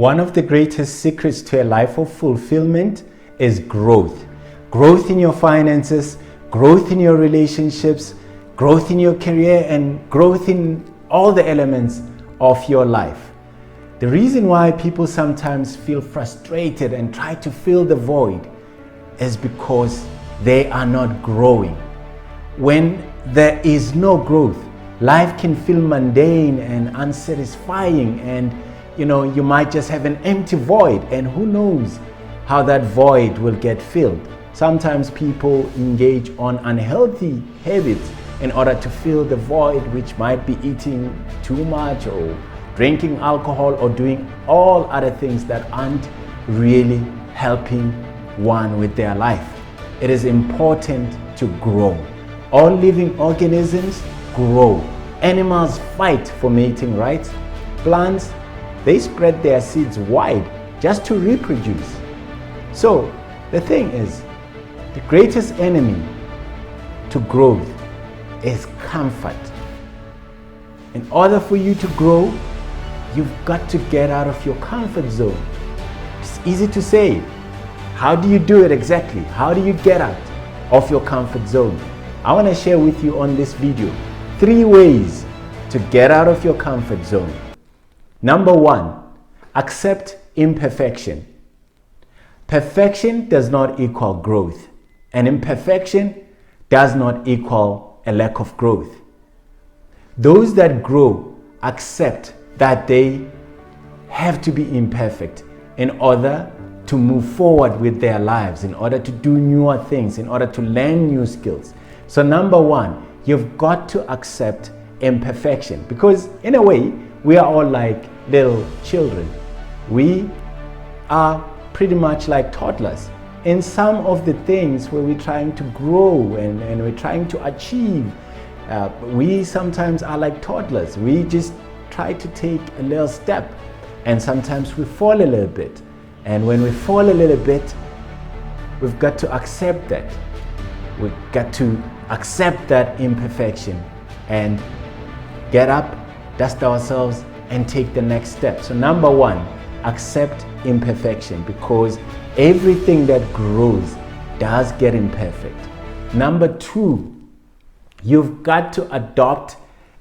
One of the greatest secrets to a life of fulfillment is growth. Growth in your finances, growth in your relationships, growth in your career, and growth in all the elements of your life. The reason why people sometimes feel frustrated and try to fill the void is because they are not growing. When there is no growth, life can feel mundane and unsatisfying, and you might just have an empty void, and who knows how that void will get filled. Sometimes people engage on unhealthy habits in order to fill the void, which might be eating too much or drinking alcohol or doing all other things that aren't really helping one with their life. It is important to grow. All living organisms grow. Animals fight for mating, right? Plants, they spread their seeds wide just to reproduce. So the thing is, the greatest enemy to growth is comfort. In order for you to grow, you've got to get out of your comfort zone. It's easy to say. How do you do it exactly? How do you get out of your comfort zone? I want to share with you on this video 3 ways to get out of your comfort zone. Number 1, accept imperfection. Perfection does not equal growth, and imperfection does not equal a lack of growth. Those that grow accept that they have to be imperfect in order to move forward with their lives, in order to do newer things, in order to learn new skills. So number 1, you've got to accept imperfection, because in a way, we are all like little children. We are pretty much like toddlers in some of the things where we're trying to grow and we're trying to achieve. We sometimes are like toddlers. We just try to take a little step, and sometimes we fall a little bit. And when we fall a little bit, we've got to accept that. We've got to accept that imperfection and get up, dust ourselves, and take the next step. So number 1, accept imperfection, because everything that grows does get imperfect. Number 2, you've got to adopt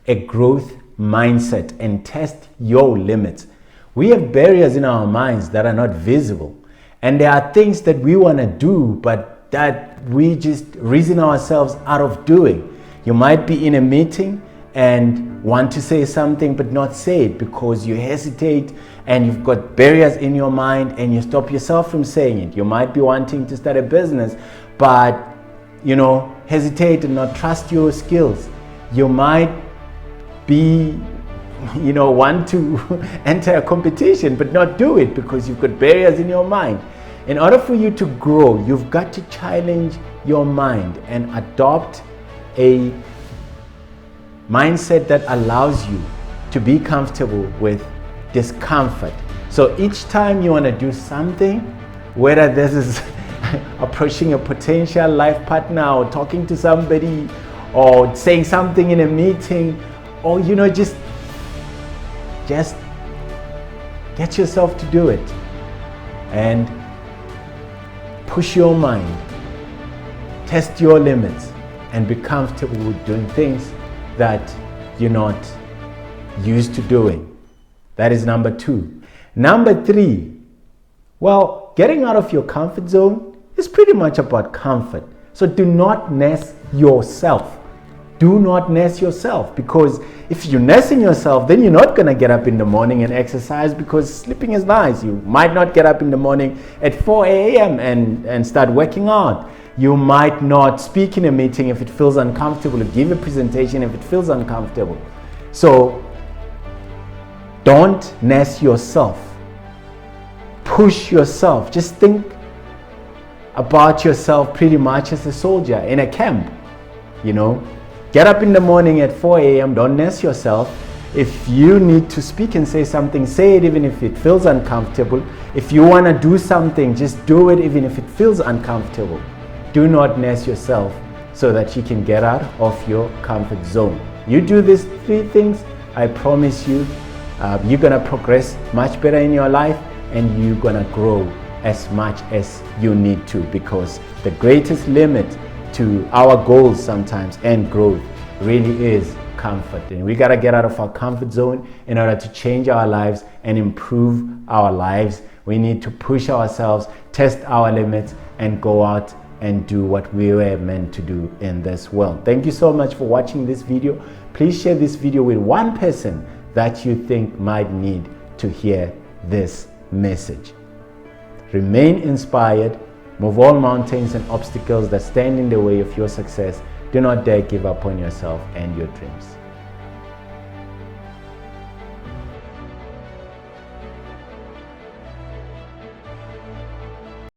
a growth mindset and test your limits. We have barriers in our minds that are not visible, and there are things that we want to do but that we just reason ourselves out of doing. You might be in a meeting and want to say something but not say it because you hesitate and you've got barriers in your mind and you stop yourself from saying it. You might be wanting to start a business but hesitate and not trust your skills. You might be want to enter a competition but not do it because you've got barriers in your mind. In order for you to grow, you've got to challenge your mind and adopt a mindset that allows you to be comfortable with discomfort. So each time you want to do something, whether this is approaching a potential life partner or talking to somebody or saying something in a meeting, or just get yourself to do it and push your mind, test your limits, and be comfortable with doing things that you're not used to doing. That is number 2. Number 3, getting out of your comfort zone is pretty much about comfort. So do not nest yourself. Do not nest yourself, because if you're nesting yourself, then you're not going to get up in the morning and exercise, because sleeping is nice. You might not get up in the morning at 4 a.m. and start working out. You might not speak in a meeting if it feels uncomfortable, or give a presentation if it feels uncomfortable. So don't nest yourself. Push yourself. Just think about yourself pretty much as a soldier in a camp. Get up in the morning at 4 a.m. Don't nest yourself. If you need to speak and say something, say it even if it feels uncomfortable. If you want to do something, just do it even if it feels uncomfortable. Do not nest yourself so that you can get out of your comfort zone. You do these 3 things, I promise you, you're going to progress much better in your life, and you're gonna grow as much as you need to, because the greatest limit to our goals sometimes and growth really is comfort. And we gotta get out of our comfort zone in order to change our lives and improve our lives. We need to push ourselves, test our limits, and go out and do what we were meant to do in this world. Thank you so much for watching this video. Please share this video with one person that you think might need to hear this message. Remain inspired. Move all mountains and obstacles that stand in the way of your success. Do not dare give up on yourself and your dreams.